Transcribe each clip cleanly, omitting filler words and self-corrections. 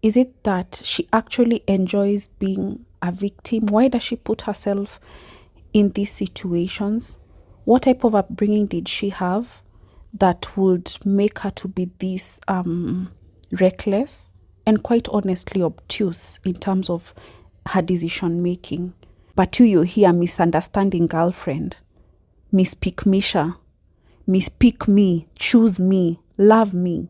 Is it that she actually enjoys being a victim? Why does she put herself in these situations? What type of upbringing did she have that would make her to be this reckless and quite honestly obtuse in terms of her decision making? But you hear misunderstanding girlfriend, Miss Pick Misha, Miss Pick me, choose me, love me.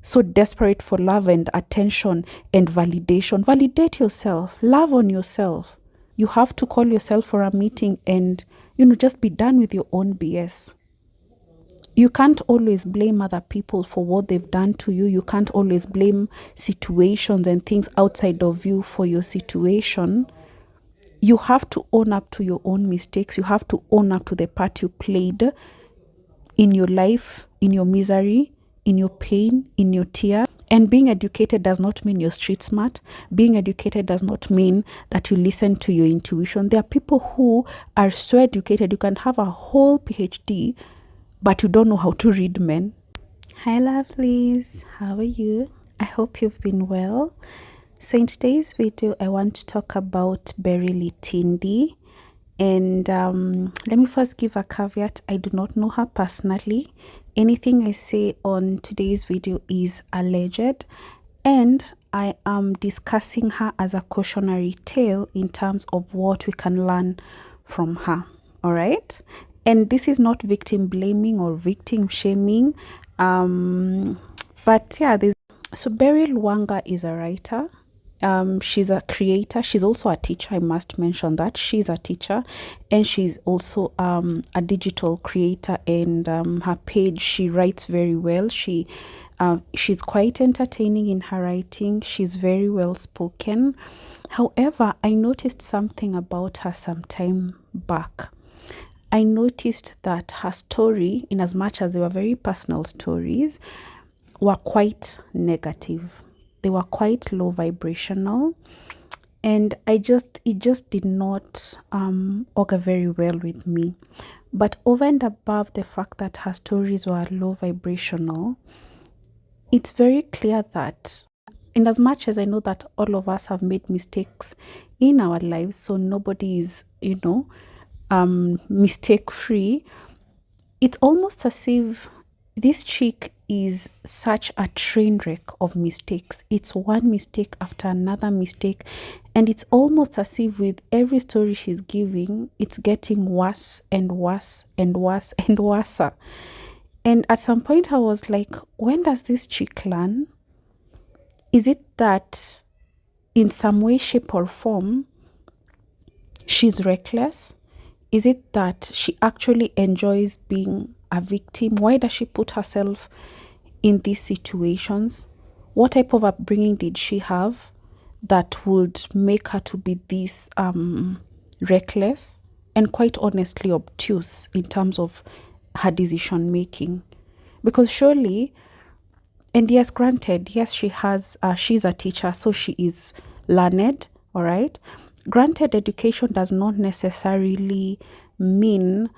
So desperate for love and attention and validation. Validate yourself. Love on yourself. You have to call yourself for a meeting and, just be done with your own BS. You can't always blame other people for what they've done to you. You can't always blame situations and things outside of you for your situation. You have to own up to your own mistakes. You have to own up to the part you played in your life, in your misery, in your pain, in your tear. And being educated does not mean you're street smart. Being educated does not mean that you listen to your intuition. There are people who are so educated, you can have a whole PhD, but you don't know how to read men. Hi lovelies, how are you? I hope you've been well. So in today's video, I want to talk about Beryl Itindi. And let me first give a caveat. I do not know her personally. Anything I say on today's video is alleged, and I am discussing her as a cautionary tale in terms of what we can learn from her. All right. And this is not victim blaming or victim shaming. But yeah, so Beryl Wanga is a writer. She's a creator. She's also a teacher. I must mention that she's a teacher, and she's also a digital creator. And her page, she writes very well. She's quite entertaining in her writing. She's very well spoken. However, I noticed something about her some time back. I noticed that her story, in as much as they were very personal stories, were quite negative. They were quite low vibrational, and it just did not augur very well with me. But over and above the fact that her stories were low vibrational, it's very clear that, in as much as I know that all of us have made mistakes in our lives, so nobody is, mistake free, it's almost as if this chick is such a train wreck of mistakes. It's one mistake after another mistake, and it's almost as if with every story she's giving, it's getting worse and worse and worse and worse. And at some point I was like, when does this chick learn? Is it that in some way, shape or form she's reckless? Is it that she actually enjoys being a victim? Why does she put herself in these situations? What type of upbringing did she have that would make her to be this reckless and quite honestly obtuse in terms of her decision making? Because surely, and yes, granted, yes, she's a teacher, so she is learned, all right? Granted, education does not necessarily mean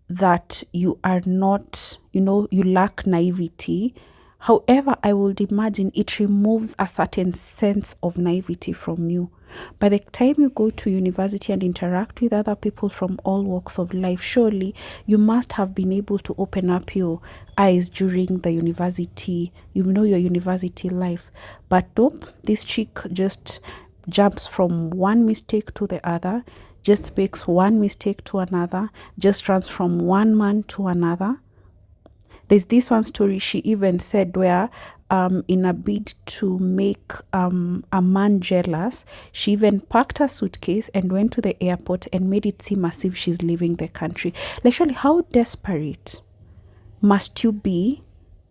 that you are not, you lack naivety. However, I would imagine it removes a certain sense of naivety from you. By the time you go to university and interact with other people from all walks of life, surely you must have been able to open up your eyes during the university, your university life. But nope, this chick just jumps from one mistake to the other, just makes one mistake to another, just runs from one man to another. There's this one story she even said where in a bid to make a man jealous, she even packed her suitcase and went to the airport and made it seem as if she's leaving the country. Literally, how desperate must you be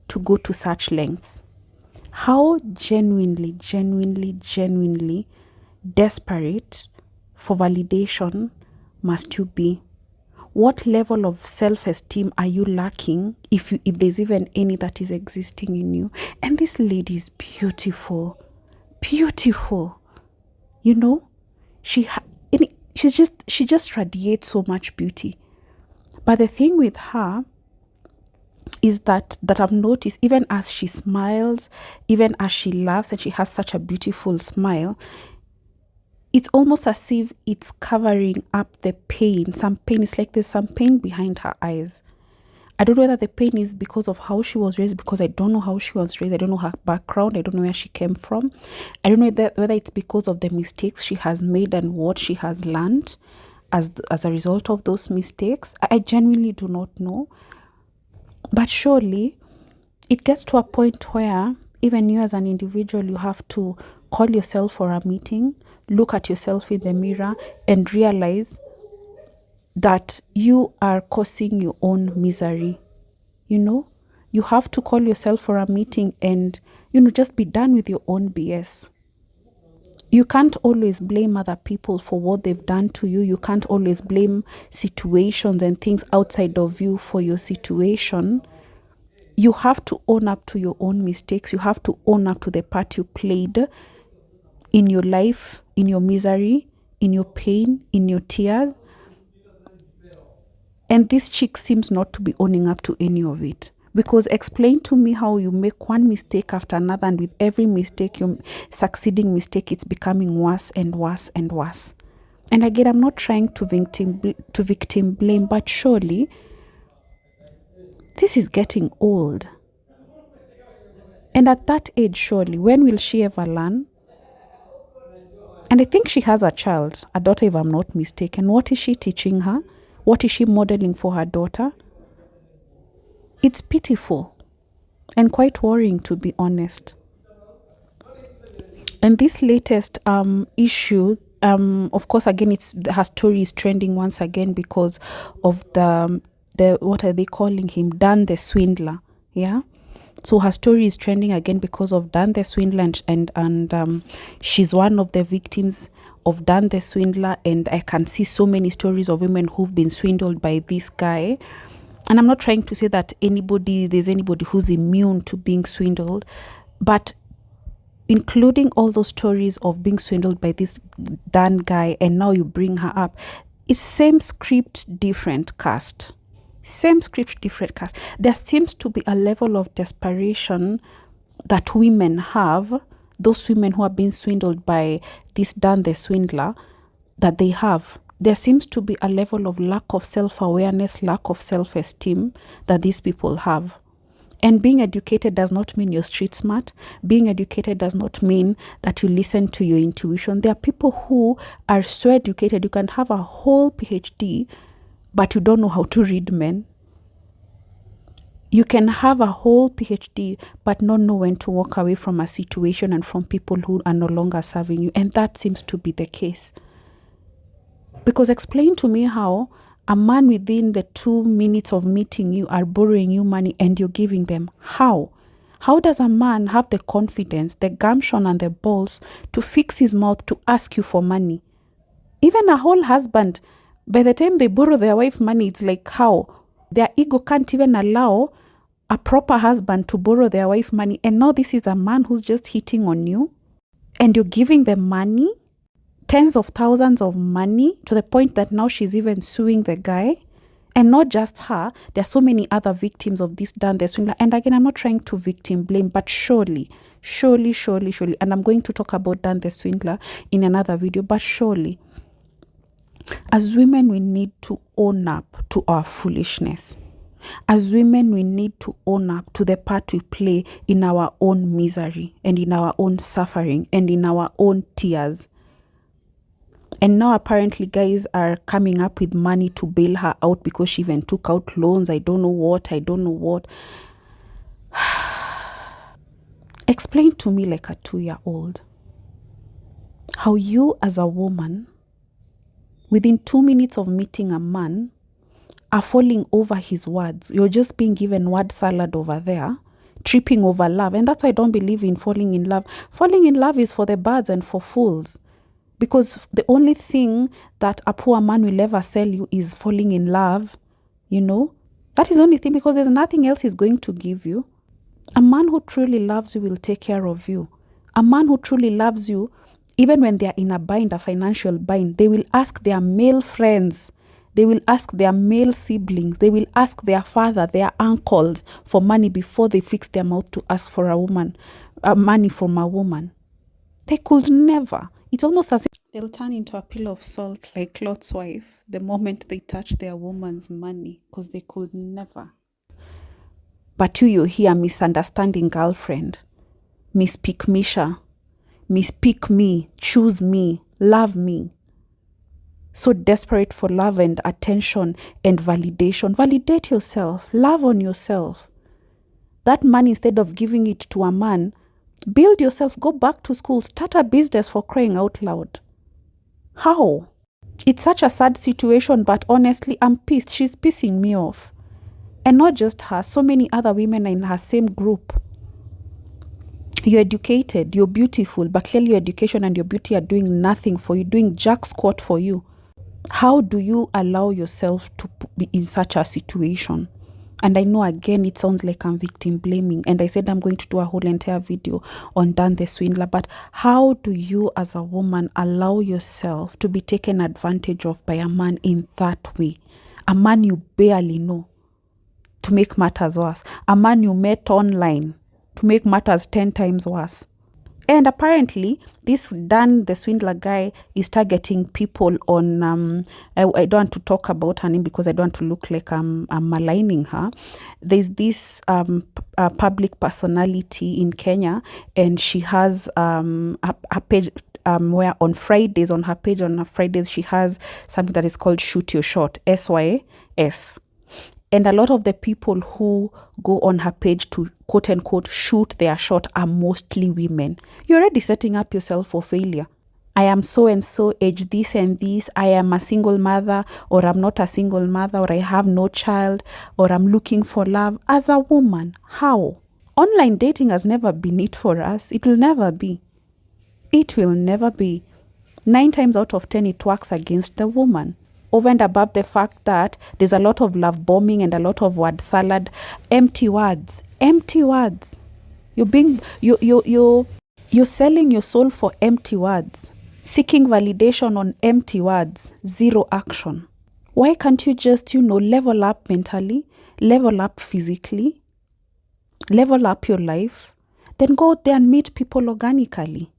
to go to such lengths? How genuinely desperate for validation must you be? What level of self-esteem are you lacking if there's even any that is existing in you? And this lady is beautiful. She just radiates so much beauty. But the thing with her is that I've noticed, even as she smiles, even as she laughs, and she has such a beautiful smile, it's almost as if it's covering up the pain. Some pain. It's like there's some pain behind her eyes. I don't know whether the pain is because of how she was raised, because I don't know how she was raised. I don't know her background. I don't know where she came from. I don't know whether it's because of the mistakes she has made and what she has learned as a result of those mistakes. I genuinely do not know. But surely it gets to a point where even you as an individual, you have to call yourself for a meeting, look at yourself in the mirror and realize that you are causing your own misery. You have to call yourself for a meeting and, just be done with your own BS. You can't always blame other people for what they've done to you. You can't always blame situations and things outside of you for your situation. You have to own up to your own mistakes. You have to own up to the part you played in your life, in your misery, in your pain, in your tears. And this chick seems not to be owning up to any of it. Because explain to me how you make one mistake after another, and with every mistake, your succeeding mistake, it's becoming worse and worse and worse. And again, I'm not trying to victim blame, but surely this is getting old. And at that age, surely, when will she ever learn? And I think she has a child, a daughter, if I'm not mistaken. What is she teaching her? What is she modeling for her daughter? It's pitiful and quite worrying, to be honest. And this latest issue, of course, again, her story is trending once again because of the what are they calling him? Dan the Swindler. Yeah. So her story is trending again because of Dan the Swindler, and she's one of the victims of Dan the Swindler. And I can see so many stories of women who've been swindled by this guy. And I'm not trying to say that there's anybody who's immune to being swindled, but including all those stories of being swindled by this Dan guy, and now you bring her up, it's same script, different cast. Same script, different cast. There seems to be a level of desperation that women have, those women who have been swindled by this Dan the Swindler, that they have. There seems to be a level of lack of self-awareness, lack of self-esteem that these people have. And being educated does not mean you're street smart. Being educated does not mean that you listen to your intuition. There are people who are so educated, you can have a whole PhD, but you don't know how to read men. You can have a whole PhD, but not know when to walk away from a situation and from people who are no longer serving you. And that seems to be the case. Because explain to me how a man within the 2 minutes of meeting you are borrowing you money and you're giving them. How? How does a man have the confidence, the gumption and the balls to fix his mouth to ask you for money? Even a whole husband, by the time they borrow their wife money, it's like how? Their ego can't even allow a proper husband to borrow their wife money. And now this is a man who's just hitting on you and you're giving them money. Tens of thousands of money, to the point that now she's even suing the guy. And not just her, there are so many other victims of this Dan the Swindler. And again, I'm not trying to victim blame, but surely, and I'm going to talk about Dan the Swindler in another video, but surely, as women, we need to own up to our foolishness. As women, we need to own up to the part we play in our own misery and in our own suffering and in our own tears. And now apparently guys are coming up with money to bail her out because she even took out loans. I don't know what. Explain to me, like a 2-year-old, how you as a woman, within 2 minutes of meeting a man, are falling over his words. You're just being given word salad over there, tripping over love. And that's why I don't believe in falling in love. Falling in love is for the birds and for fools. Because the only thing that a poor man will ever sell you is falling in love, That is the only thing, because there's nothing else he's going to give you. A man who truly loves you will take care of you. A man who truly loves you, even when they're in a financial bind, they will ask their male friends. They will ask their male siblings. They will ask their father, their uncles for money before they fix their mouth to ask for money from a woman. They could never. It's almost as if they'll turn into a pillar of salt like Lot's wife the moment they touch their woman's money, because they could never. But you hear misunderstanding girlfriend, Miss Pick Misha, Miss Pick me, choose me, love me. So desperate for love and attention and validation. Validate yourself. Love on yourself. That man, instead of giving it to a man, build yourself, go back to school, start a business, for crying out loud. How? It's such a sad situation, but honestly, I'm pissed. She's pissing me off. And not just her, so many other women are in her same group. You're educated, you're beautiful, but clearly your education and your beauty are doing nothing for you, doing jack squat for you. How do you allow yourself to be in such a situation? And I know, again, it sounds like I'm victim blaming. And I said I'm going to do a whole entire video on Dan the Swindler. But how do you as a woman allow yourself to be taken advantage of by a man in that way? A man you barely know, to make matters worse. A man you met online, to make matters 10 times worse. And apparently, this Dan the Swindler guy is targeting people on, I don't want to talk about her name because I don't want to look like I'm maligning her. There's this public personality in Kenya, and she has a page where on Fridays, on her page on Fridays, she has something that is called Shoot Your Shot, SYS. And a lot of the people who go on her page to quote unquote shoot their shot are mostly women. You're already setting up yourself for failure. I am so and so, age this and this. I am a single mother, or I'm not a single mother, or I have no child, or I'm looking for love. As a woman, how? Online dating has never been it for us. It will never be. It will never be. 9 times out of 10, it works against the woman. Over and above the fact that there's a lot of love bombing and a lot of word salad, empty words. You're selling your soul for empty words, seeking validation on empty words, zero action. Why can't you just, level up mentally, level up physically, level up your life, then go out there and meet people organically?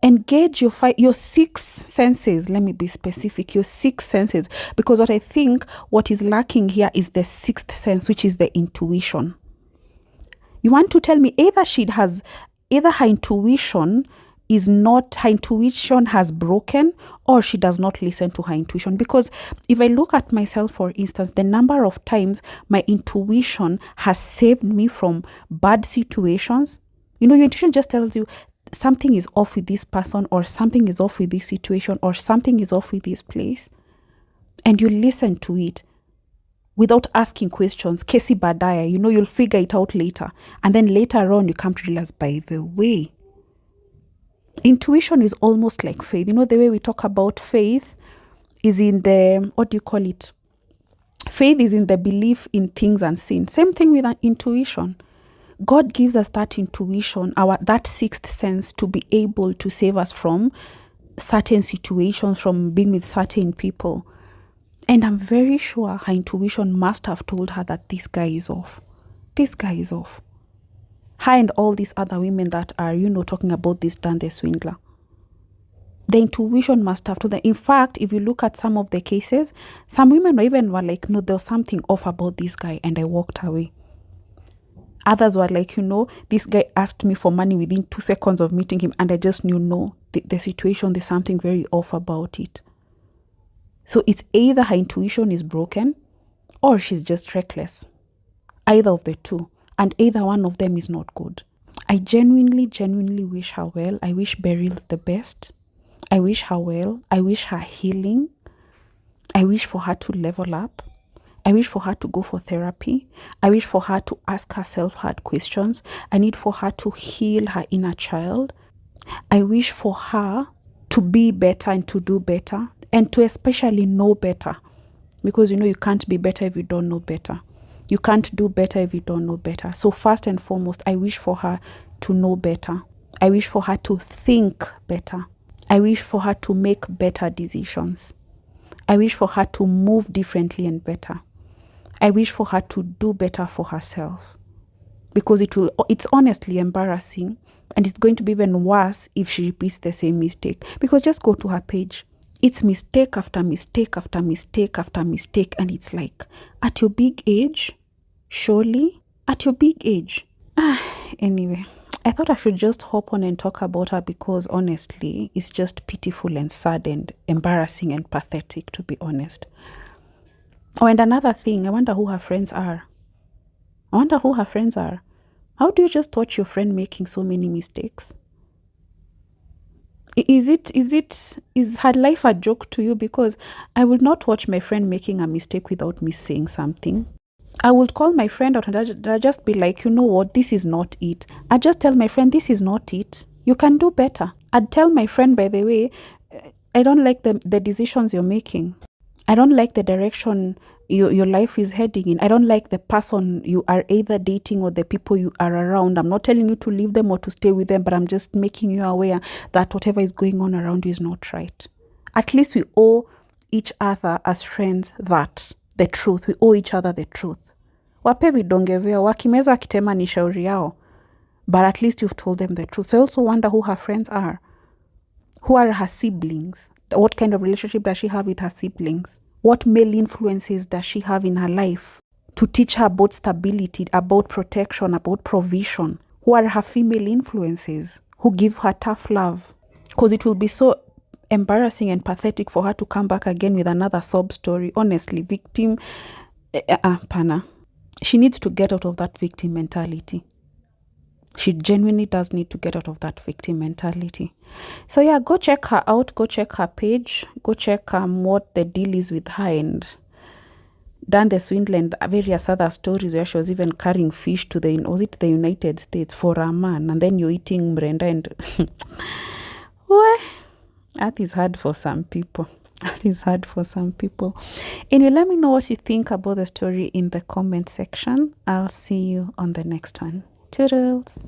Engage your 6 senses. Let me be specific. Your 6 senses. Because what is lacking here is the 6th sense, which is the intuition. You want to tell me either her intuition has broken, or she does not listen to her intuition. Because if I look at myself, for instance, the number of times my intuition has saved me from bad situations. Your intuition just tells you, something is off with this person, or something is off with this situation, or something is off with this place. And you listen to it without asking questions. Kesi badaya, you'll figure it out later. And then later on, you come to realize, by the way, intuition is almost like faith. The way we talk about faith is in the, faith is in the belief in things unseen. Same thing with an intuition. God gives us that intuition, that 6th sense, to be able to save us from certain situations, from being with certain people. And I'm very sure her intuition must have told her that this guy is off. This guy is off. Her and all these other women that are, talking about this Dan the Swindler. The intuition must have told them. In fact, if you look at some of the cases, some women even were like, no, there was something off about this guy, and I walked away. Others were like, this guy asked me for money within 2 seconds of meeting him, and I just knew, no, the situation, there's something very off about it. So it's either her intuition is broken, or she's just reckless. Either of the two. And either one of them is not good. I genuinely wish her well. I wish Beryl the best. I wish her well. I wish her healing. I wish for her to level up. I wish for her to go for therapy. I wish for her to ask herself hard questions. I need for her to heal her inner child. I wish for her to be better and to do better, and to especially know better. Because you can't be better if you don't know better. You can't do better if you don't know better. So first and foremost, I wish for her to know better. I wish for her to think better. I wish for her to make better decisions. I wish for her to move differently and better. I wish for her to do better for herself, because it's honestly embarrassing, and it's going to be even worse if she repeats the same mistake. Because just go to her page. It's mistake after mistake after mistake after mistake, and it's like, at your big age, surely, at your big age. Anyway, I thought I should just hop on and talk about her, because honestly, it's just pitiful and sad and embarrassing and pathetic, to be honest. Oh, and another thing, I wonder who her friends are. How do you just watch your friend making so many mistakes? Is her life a joke to you? Because I will not watch my friend making a mistake without me saying something. I would call my friend out and I'd just be like, you know what, this is not it. I'd just tell my friend, this is not it. You can do better. I'd tell my friend, by the way, I don't like the decisions you're making. I don't like the direction your life is heading in. I don't like the person you are either dating or the people you are around. I'm not telling you to leave them or to stay with them, but I'm just making you aware that whatever is going on around you is not right. At least we owe each other as friends the truth. We owe each other the truth. Wape vidonge vyao, wakimeza kitema ni shauri yao. But at least you've told them the truth. So I also wonder who her friends are. Who are her siblings? What kind of relationship does she have with her siblings? What male influences does she have in her life to teach her about stability, about protection, about provision? Who are her female influences who give her tough love? Because it will be so embarrassing and pathetic for her to come back again with another sob story. Honestly, Pana. She needs to get out of that victim mentality. She genuinely does need to get out of that victim mentality. So yeah, go check her out. Go check her page. Go check what the deal is with her, and Dan the Swindle and various other stories where she was even carrying fish to the United States for a man, and then you're eating Brenda and well, that is hard for some people. Anyway, let me know what you think about the story in the comment section. I'll see you on the next one. Toodles.